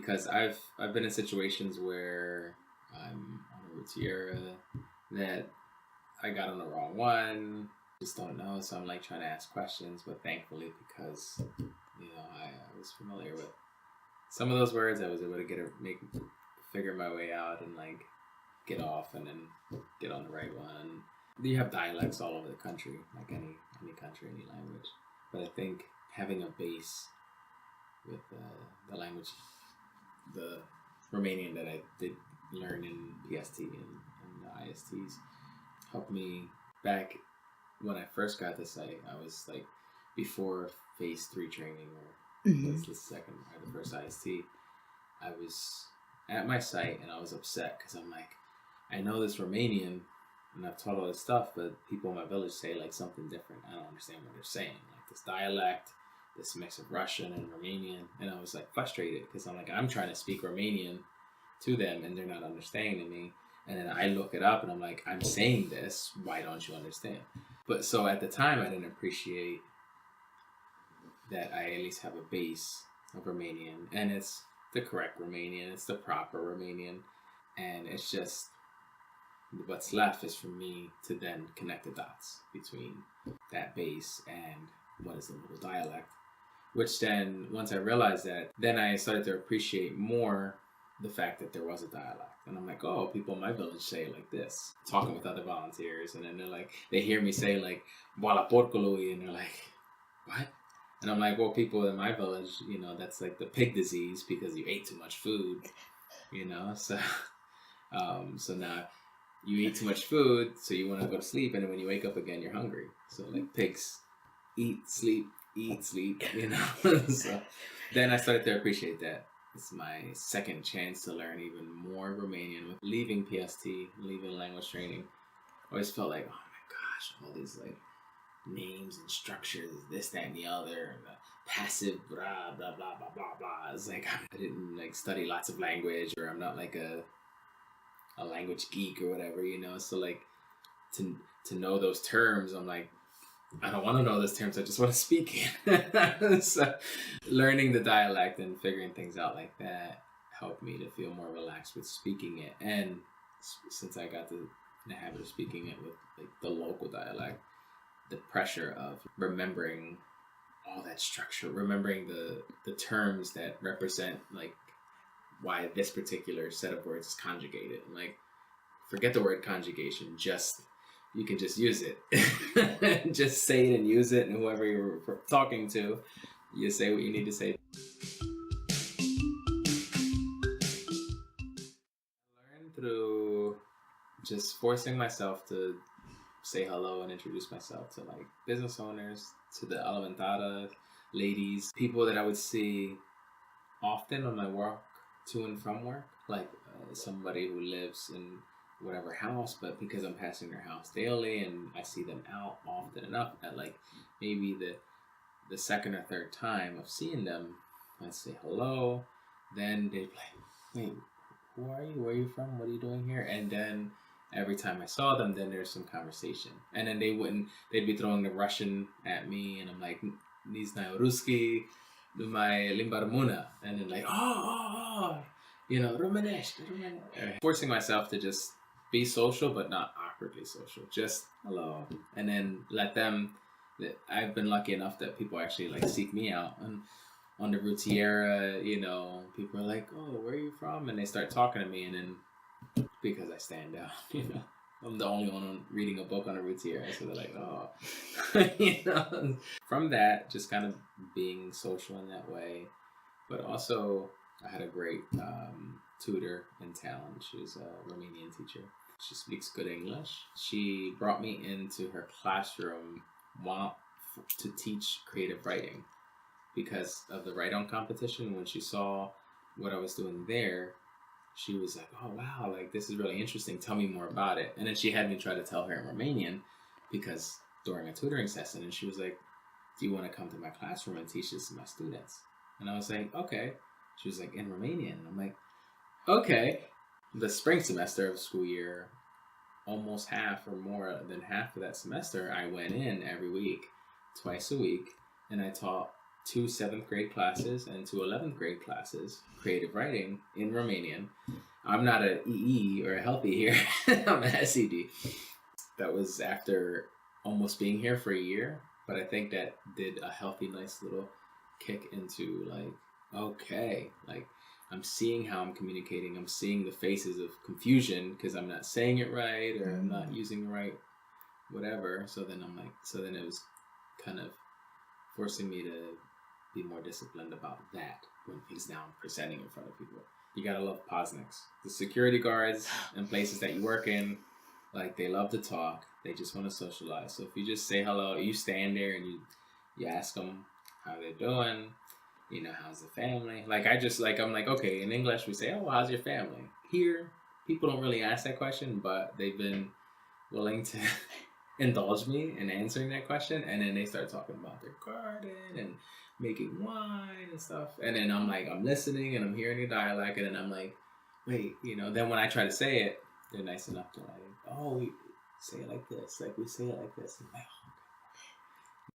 because I've been in situations where I'm on a routiera that I got on the wrong one, just don't know, so I'm like trying to ask questions, but thankfully because I was familiar with some of those words, I was able to figure my way out and like get off and then get on the right one. You have dialects all over the country, like any country, any language. But I think having a base with the language, the Romanian that I did learn in PST and the ISTs, helped me back when I first got the site. I was like before phase 3 training, or that's the second or the first IST. I was at my site and I was upset because I'm like, I know this Romanian and I've taught all this stuff, but people in my village say like something different. I don't understand what they're saying. Like this dialect, this mix of Russian and Romanian. And I was like frustrated because I'm like, I'm trying to speak Romanian to them and they're not understanding me. And then I look it up and I'm like, I'm saying this, why don't you understand? But so at the time I didn't appreciate that I at least have a base of Romanian, and it's the correct Romanian, it's the proper Romanian, and it's just what's left is for me to then connect the dots between that base and what is the local dialect, which then once I realized that, then I started to appreciate more the fact that there was a dialect. And I'm like, oh, people in my village say it like this, talking with other volunteers, and then they're like, they hear me say like "Wala porcolui," and they're like, what? And I'm like, well, people in my village, that's like the pig disease because you ate too much food, so so now you eat too much food, so you want to go to sleep, and then when you wake up again, you're hungry. So like pigs eat, sleep, So then I started to appreciate that. It's my second chance to learn even more Romanian with leaving PST, leaving language training. I always felt like, oh my gosh, all these like names and structures, this, that, and the other, and the passive, blah, blah, blah, blah, blah, blah. It's like I didn't like study lots of language, or I'm not like a language geek or whatever, So like to know those terms, I'm like, I don't want to know those terms. I just want to speak it. So learning the dialect and figuring things out like that helped me to feel more relaxed with speaking it. And since I got in the habit of speaking it with like the local dialect, the pressure of remembering all that structure, remembering the terms that represent like why this particular set of words is conjugated. And like, forget the word conjugation, you can just use it. Just say it and use it, and whoever you're talking to, you say what you need to say. I learned through just forcing myself to say hello and introduce myself to like business owners, to the Alimentada ladies, people that I would see often on my walk to and from work, like somebody who lives in whatever house, but because I'm passing their house daily and I see them out often enough that like maybe the second or third time of seeing them, I say hello, then they'd be like, wait, who are you? Where are you from? What are you doing here? And then every time I saw them, then there's some conversation. And then they'd be throwing the Russian at me, and I'm like, "Не знаю русский, думаю limba rumuna." And then like, oh, Romanesh. Forcing myself to just be social, but not awkwardly social. Just hello. And then let them, I've been lucky enough that people actually like seek me out. And on the routiera, people are like, oh, where are you from? And they start talking to me, and then because I stand out, I'm the only one reading a book on a routiera, so they're like, oh. From that, just kind of being social in that way. But also, I had a great tutor in town. She was a Romanian teacher. She speaks good English. She brought me into her classroom to teach creative writing because of the write-on competition. When she saw what I was doing there, she was like, oh, wow, like this is really interesting. Tell me more about it. And then she had me try to tell her in Romanian because during a tutoring session, and she was like, do you want to come to my classroom and teach this to my students? And I was like, okay. She was like, in Romanian. And I'm like, okay. The spring semester of school year, almost half or more than half of that semester, I went in every week, twice a week, and I taught 2 7th grade classes and 2 11th grade classes, creative writing in Romanian. I'm not an EE or a healthy here. I'm an SED. That was after almost being here for a year, but I think that did a healthy, nice little kick into like, okay, like I'm seeing how I'm communicating. I'm seeing the faces of confusion because I'm not saying it right or I'm not using the right whatever. So then it was kind of forcing me to be more disciplined about that when he's now presenting in front of people. You gotta love Posniks. The security guards and places that you work in, like they love to talk. They just want to socialize. So if you just say hello, you stand there and you ask them how they're doing. You know, how's the family? Like I'm like, okay, in English we say, oh, how's your family? Here, people don't really ask that question, but they've been willing to indulge me in answering that question, and then they start talking about their garden and making wine and stuff, and then I'm listening and I'm hearing the dialect, and then I'm like, wait, then when I try to say it, they're nice enough to like, oh, we say it like this, like we say it like this, and like, oh,